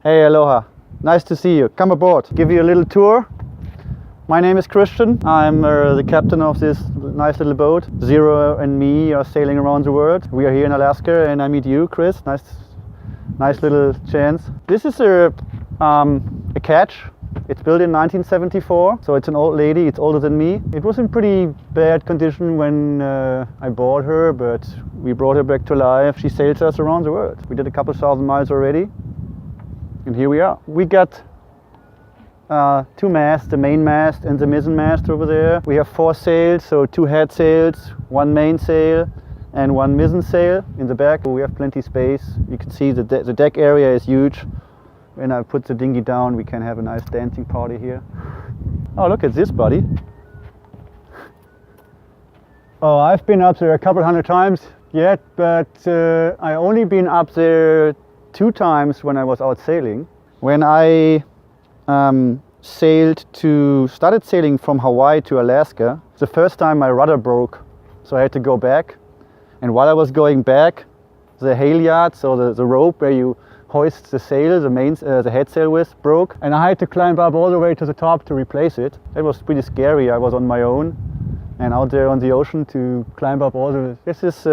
Hey, aloha. Nice to see you. Come aboard. Give you a little tour. My name is Christian. I'm the captain of this nice little boat. Zero and me are sailing around the world. We are here in Alaska and I meet you, Chris. Nice little chance. This is a catch. It's built in 1974, so it's an old lady. It's older than me. It was in pretty bad condition when I bought her, but we brought her back to life. She sails us around the world. We did a couple thousand miles already, and here we are. We got two masts, the main mast and the mizzen mast over there. We have 4 sails, so 2 head sails, 1 main sail and 1 mizzen sail in the back. We have plenty space. You can see the deck area is huge. When I put the dinghy down, we can have a nice dancing party here. Oh, look at this, buddy. Oh, I've been up there a couple hundred times yet, but I only been up there 2 times when I was out sailing. When I started sailing from Hawaii to Alaska, the first time my rudder broke, so I had to go back. And while I was going back, the halyard, so the rope where you hoist the sail, the head sail with, broke, and I had to climb up all the way to the top to replace it. It was pretty scary. I was on my own and out there on the ocean to climb up all the... This is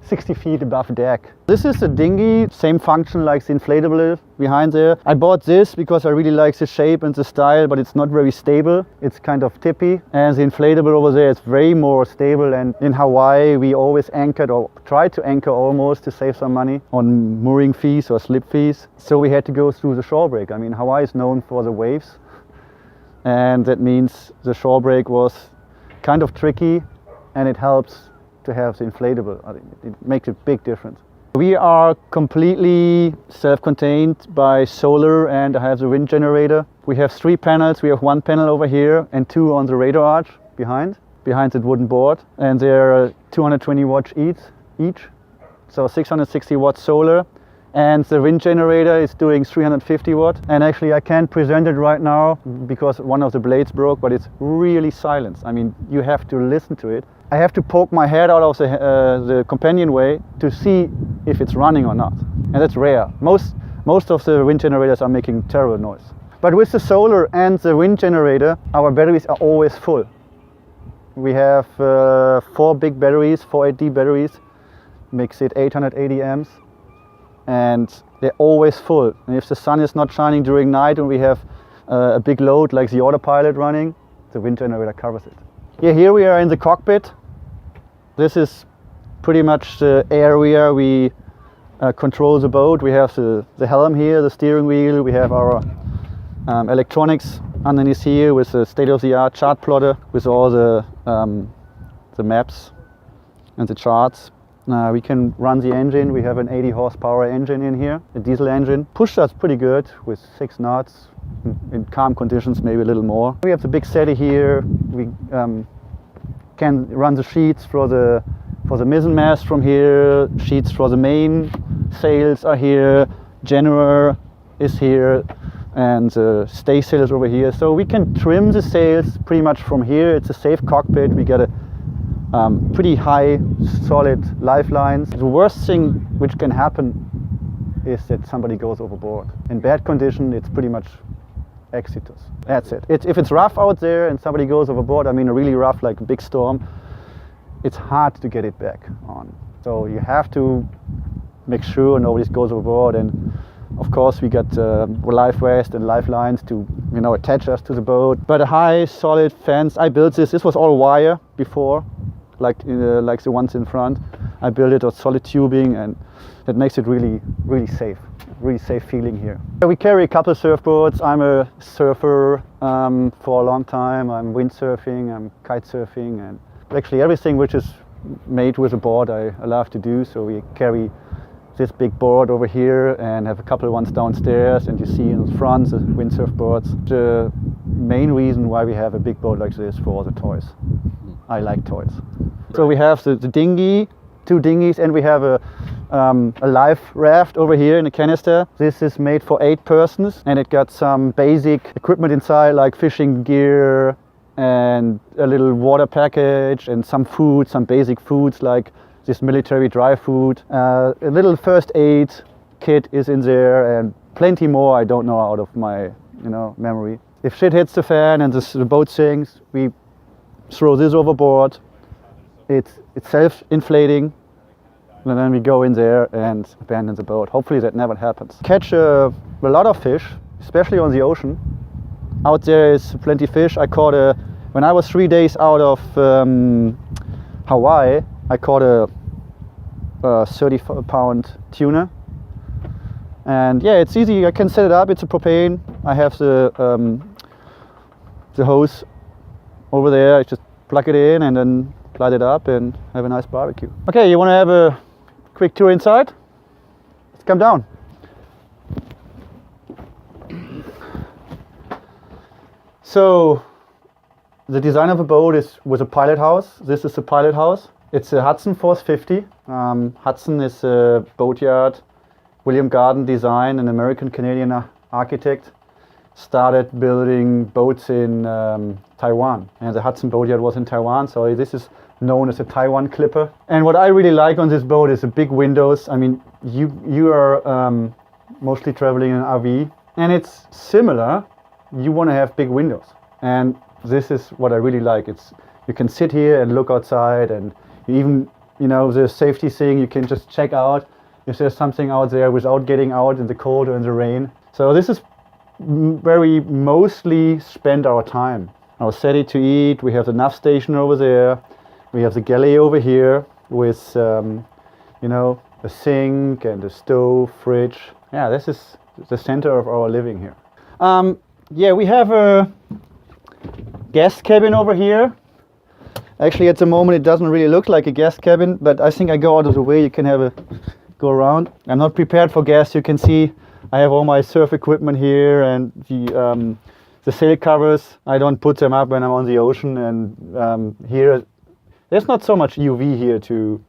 60 feet above deck. This is a dinghy, same function like the inflatable behind there. I bought this because I really like the shape and the style, but it's not very stable. It's kind of tippy. And the inflatable over there is very more stable. And in Hawaii, we always anchored or tried to anchor almost to save some money on mooring fees or slip fees. So we had to go through the shore break. I mean, Hawaii is known for the waves. And that means the shore break was kind of tricky, and it helps to have the inflatable. It makes a big difference. We are completely self-contained by solar, and I have the wind generator. We have 3 panels. We have 1 panel over here and 2 on the radar arch behind the wooden board, and they're 220 watts each, so 660 watts solar. And the wind generator is doing 350 watt. And actually I can't present it right now because one of the blades broke, but it's really silent. I mean, you have to listen to it. I have to poke my head out of the companionway to see if it's running or not. And that's rare. Most of the wind generators are making terrible noise. But with the solar and the wind generator, our batteries are always full. We have 4 big batteries, 4 8D batteries, makes it 880 amps. And they're always full. And if the sun is not shining during night and we have a big load like the autopilot running, the wind generator covers it. Yeah, here we are in the cockpit. This is pretty much the area we control the boat. We have the helm here, the steering wheel. We have our electronics underneath here with the state-of-the-art chart plotter with all the maps and the charts. We can run the engine. We have an 80 horsepower engine in here, a diesel engine. Pushed us pretty good with 6 knots. In calm conditions, maybe a little more. We have the big settee here. We can run the sheets for the mizzen mast from here. Sheets for the main sails are here. General is here, and the staysail is over here. So we can trim the sails pretty much from here. It's a safe cockpit. We got a pretty high, solid lifelines. The worst thing which can happen is that somebody goes overboard. In bad condition, it's pretty much exodus. That's it. If it's rough out there and somebody goes overboard, I mean a really rough, like a big storm, it's hard to get it back on. So you have to make sure nobody goes overboard. And of course we got life vest and lifelines to attach us to the boat. But a high, solid fence. I built this. This was all wire before, like the ones in front. I built it with solid tubing, and that makes it really, really safe. Really safe feeling here. We carry a couple of surfboards. I'm a surfer for a long time. I'm windsurfing, I'm kite surfing, and actually everything which is made with a board I love to do. So we carry this big board over here and have a couple of ones downstairs, and you see in the front the windsurf boards. The main reason why we have a big boat like this for all the toys. I like toys. So we have the dinghy, 2 dinghies, and we have a life raft over here in a canister. This is made for 8 persons, and it got some basic equipment inside like fishing gear and a little water package and some food, some basic foods like this military dry food. A little first aid kit is in there, and plenty more I don't know out of my memory. If shit hits the fan and the boat sinks, we throw this overboard. It's self-inflating, and then we go in there and abandon the boat. Hopefully that never happens. Catch a lot of fish, especially on the ocean. Out there is plenty fish. When I was 3 days out of Hawaii, I caught a 30-pound tuna. And yeah, it's easy. I can set it up. It's a propane. I have the hose over there. I just plug it in and then light it up and have a nice barbecue. Okay, you want to have a quick tour inside? Let's come down. So the design of a boat was a pilot house. This is the pilot house. It's a Hudson Force 50. Hudson is a boatyard. William Garden Design, an American-Canadian architect, started building boats in Taiwan. And the Hudson boatyard was in Taiwan, so this is known as a Taiwan clipper. And what I really like on this boat is the big windows. I mean, you are mostly traveling in an RV, and it's similar. You want to have big windows, and this is what I really like. You can sit here and look outside, and even the safety thing, you can just check out if there's something out there without getting out in the cold or in the rain. So this is where we mostly spend our time. Our SETI to eat. We have the nav station over there. We have the galley over here with a sink and a stove, fridge. Yeah, this is the center of our living here. Yeah, we have a guest cabin over here. Actually, at the moment it doesn't really look like a guest cabin, but I think I go out of the way. You can go around. I'm not prepared for guests. You can see I have all my surf equipment here, and the sail covers. I don't put them up when I'm on the ocean, and here there's not so much UV here to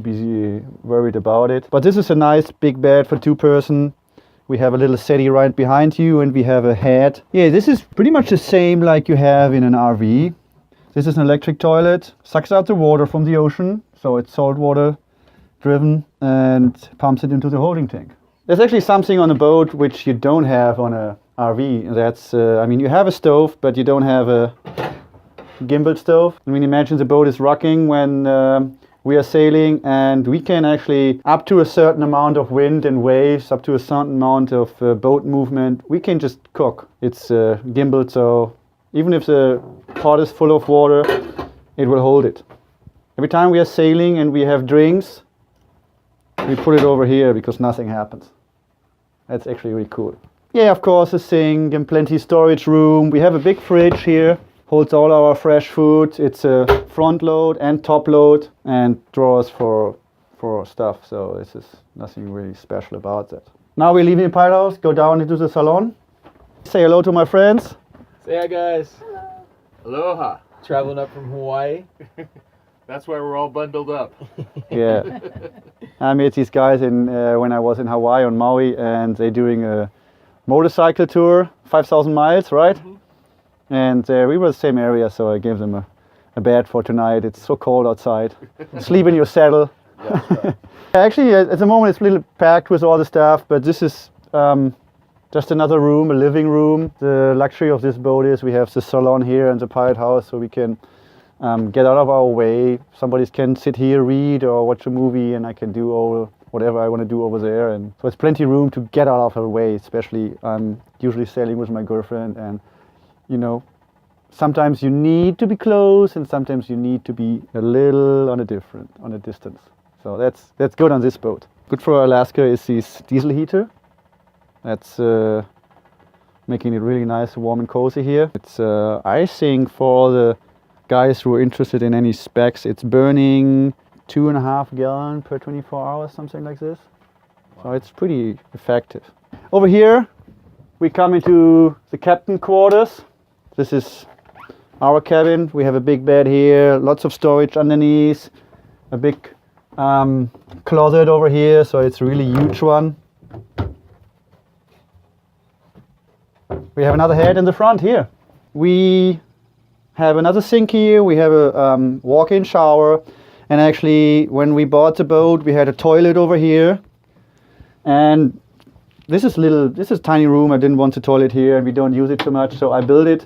be worried about it. But this is a nice big bed for 2-person. We have a little SETI right behind you, and we have a head. Yeah, this is pretty much the same like you have in an RV. This is an electric toilet, sucks out the water from the ocean, so it's salt water driven, and pumps it into the holding tank. There's actually something on a boat which you don't have on a RV. That's, you have a stove, but you don't have a gimbal stove. I mean, imagine the boat is rocking when we are sailing, and we can actually, up to a certain amount of wind and waves, up to a certain amount of boat movement, we can just cook. It's gimbal, so even if the pot is full of water, it will hold it. Every time we are sailing and we have drinks, we put it over here because nothing happens. That's actually really cool. Yeah, of course, a sink and plenty storage room. We have a big fridge here, holds all our fresh food. It's a front load and top load, and drawers for stuff. So this is nothing really special about that. Now we're leaving the pilot house, go down into the salon. Say hello to my friends. Say hi, guys. Hello. Aloha. Traveling up from Hawaii. That's why we're all bundled up. Yeah. I met these guys when I was in Hawaii on Maui, and they're doing a motorcycle tour, 5,000 miles, right? Mm-hmm. And we were the same area, so I gave them a bed for tonight. It's so cold outside. Sleep in your saddle. Yeah, right. Actually, at the moment it's a little packed with all the stuff, but this is just another room, a living room. The luxury of this boat is we have the salon here and the pilot house, so we can get out of our way. Somebody can sit here, read or watch a movie, and I can do whatever I want to do over there. And so it's plenty of room to get out of our way, especially I'm usually sailing with my girlfriend, and sometimes you need to be close and sometimes you need to be a little on a distance. So that's good on this boat. Good for Alaska is this diesel heater. That's making it really nice, warm and cozy here. It's I think for all the guys who are interested in any specs, it's burning 2.5 gallons per 24 hours, something like this. Wow. So it's pretty effective. Over here we come into the captain quarters. This is our cabin. We have a big bed here, lots of storage underneath, a big closet over here, so it's a really huge one. We have another head in the front here. We have another sink here. We have a walk-in shower, and actually when we bought the boat we had a toilet over here, and this is tiny room. I didn't want a toilet here, and we don't use it too much, so I built it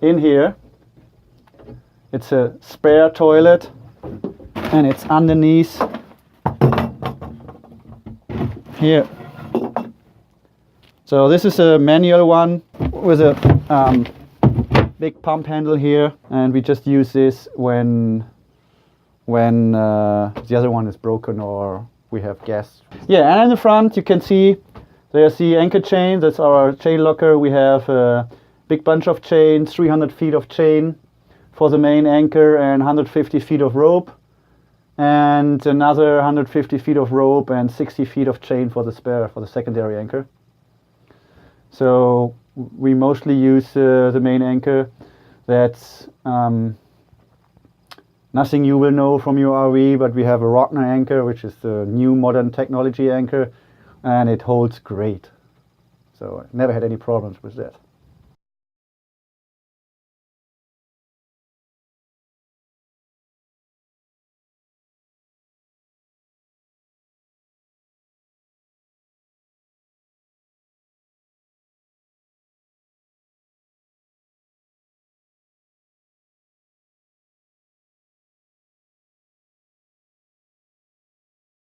in here. It's a spare toilet, and it's underneath here. So this is a manual one with a big pump handle here, and we just use this when the other one is broken or we have gas. Yeah, and in the front you can see there's the anchor chain. That's our chain locker. We have a big bunch of chains, 300 feet of chain for the main anchor and 150 feet of rope, and another 150 feet of rope and 60 feet of chain for the spare, for the secondary anchor. So we mostly use the main anchor. That's nothing you will know from your RV, but we have a Rockner anchor, which is the new modern technology anchor, and it holds great. So I never had any problems with that.